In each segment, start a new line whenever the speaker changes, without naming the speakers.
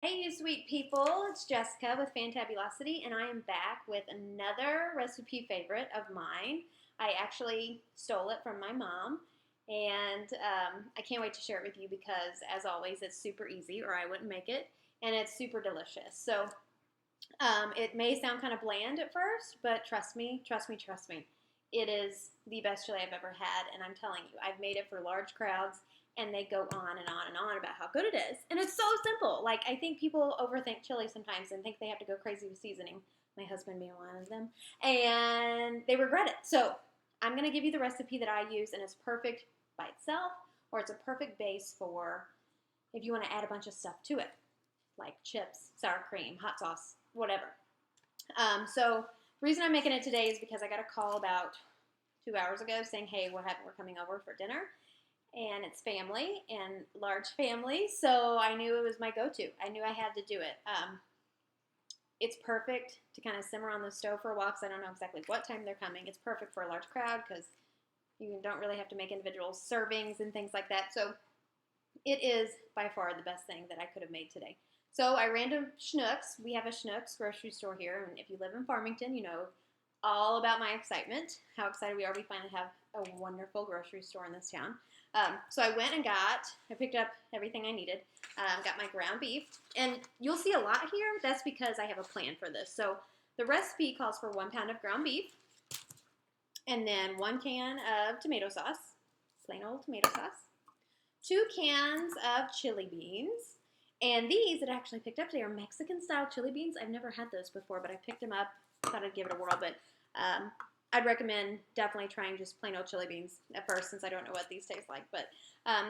Hey, you sweet people, it's Jessica with Fantabulosity, and I am back with another recipe favorite of mine. I actually stole it from my mom, and I can't wait to share it with you because, as always, it's super easy, or I wouldn't make it, and it's super delicious. So, it may sound kind of bland at first, but trust me, trust me, trust me. It is the best chili I've ever had, and I'm telling you, I've made it for large crowds, and they go on and on and on about how good it is. And it's so simple. Like, I think people overthink chili sometimes and think they have to go crazy with seasoning, my husband being one of them, and they regret it. So, I'm going to give you the recipe that I use, and it's perfect by itself, or it's a perfect base for if you want to add a bunch of stuff to it, like chips, sour cream, hot sauce, whatever. So the reason I'm making it today is because I got a call about 2 hours ago saying, hey, we're coming over for dinner. And it's family and large family, so I knew it was my go-to. I knew I had to do it. It's perfect to kind of simmer on the stove for a while because I don't know exactly what time they're coming. It's perfect for a large crowd because you don't really have to make individual servings and things like that. So it is by far the best thing that I could have made today. So I ran to Schnucks. We have a Schnucks grocery store here, and if you live in Farmington, you know all about my excitement, how excited we are. We finally have a wonderful grocery store in this town. So I went and I picked up everything I needed, got my ground beef, and you'll see a lot here. That's because I have a plan for this. So the recipe calls for 1 pound of ground beef, and then 1 can of tomato sauce, plain old tomato sauce, 2 cans of chili beans, and these that I actually picked up today are Mexican-style chili beans. I've never had those before, but I picked them up, thought I'd give it a whirl, but I'd recommend definitely trying just plain old chili beans at first since I don't know what these taste like. But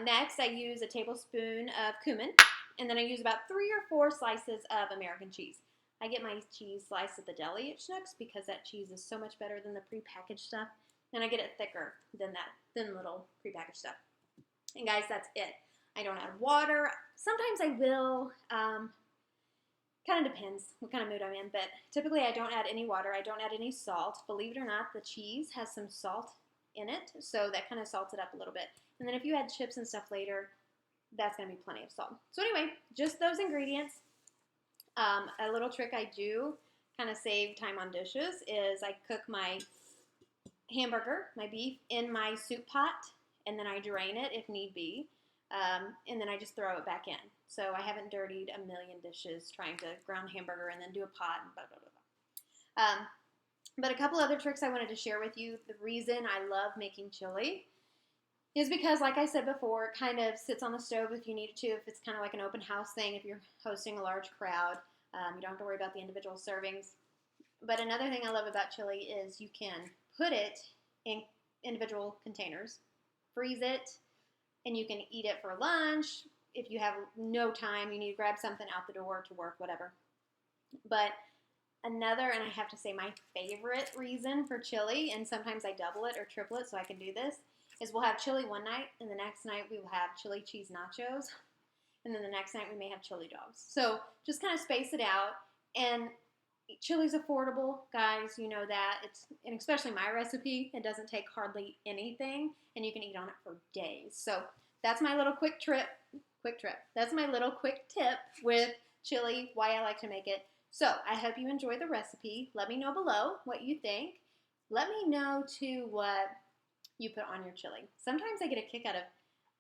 next, I use a tablespoon of cumin, and then I use about 3 or 4 slices of American cheese. I get my cheese sliced at the deli at Schnucks because that cheese is so much better than the prepackaged stuff, and I get it thicker than that thin little prepackaged stuff. And guys, that's it. I don't add water. Sometimes I will. Kind of depends what kind of mood I'm in, but typically I don't add any water. I don't add any salt. Believe it or not, the cheese has some salt in it, so that kind of salts it up a little bit. And then if you add chips and stuff later, that's going to be plenty of salt. So anyway, just those ingredients. A little trick I do kind of save time on dishes is I cook my hamburger, my beef, in my soup pot, and then I drain it if need be. And then I just throw it back in. So I haven't dirtied a million dishes trying to ground hamburger and then do a pot and blah, blah, blah, blah. But a couple other tricks I wanted to share with you. The reason I love making chili is because, like I said before, it kind of sits on the stove if you need to, if it's kind of like an open house thing, if you're hosting a large crowd. You don't have to worry about the individual servings. But another thing I love about chili is you can put it in individual containers, freeze it, and you can eat it for lunch. If you have no time, you need to grab something out the door to work, whatever. But another, and I have to say my favorite reason for chili, and sometimes I double it or triple it so I can do this, is we'll have chili one night, and the next night we will have chili cheese nachos, and then the next night we may have chili dogs. So just kind of space it out, and chili's affordable, guys, you know that. And especially my recipe, it doesn't take hardly anything, and you can eat on it for days. So that's my little quick trip. That's my little quick tip with chili, why I like to make it. So I hope you enjoy the recipe. Let me know below what you think. Let me know, too, what you put on your chili. Sometimes I get a kick out of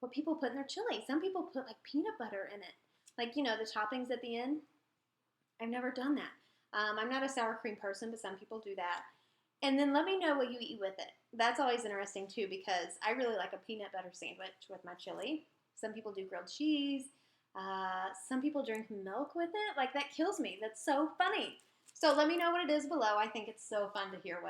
what people put in their chili. Some people put, like, peanut butter in it. Like, you know, the toppings at the end. I've never done that. I'm not a sour cream person, but some people do that. And then let me know what you eat with it. That's always interesting, too, because I really like a peanut butter sandwich with my chili. Some people do grilled cheese. Some people drink milk with it. Like, that kills me. That's so funny. So let me know what it is below. I think it's so fun to hear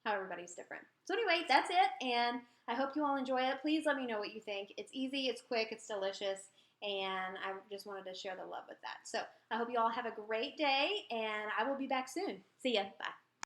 how everybody's different. So anyway, that's it, and I hope you all enjoy it. Please let me know what you think. It's easy, it's quick, it's delicious, and I just wanted to share the love with that. So I hope you all have a great day, and I will be back soon. See ya. Bye.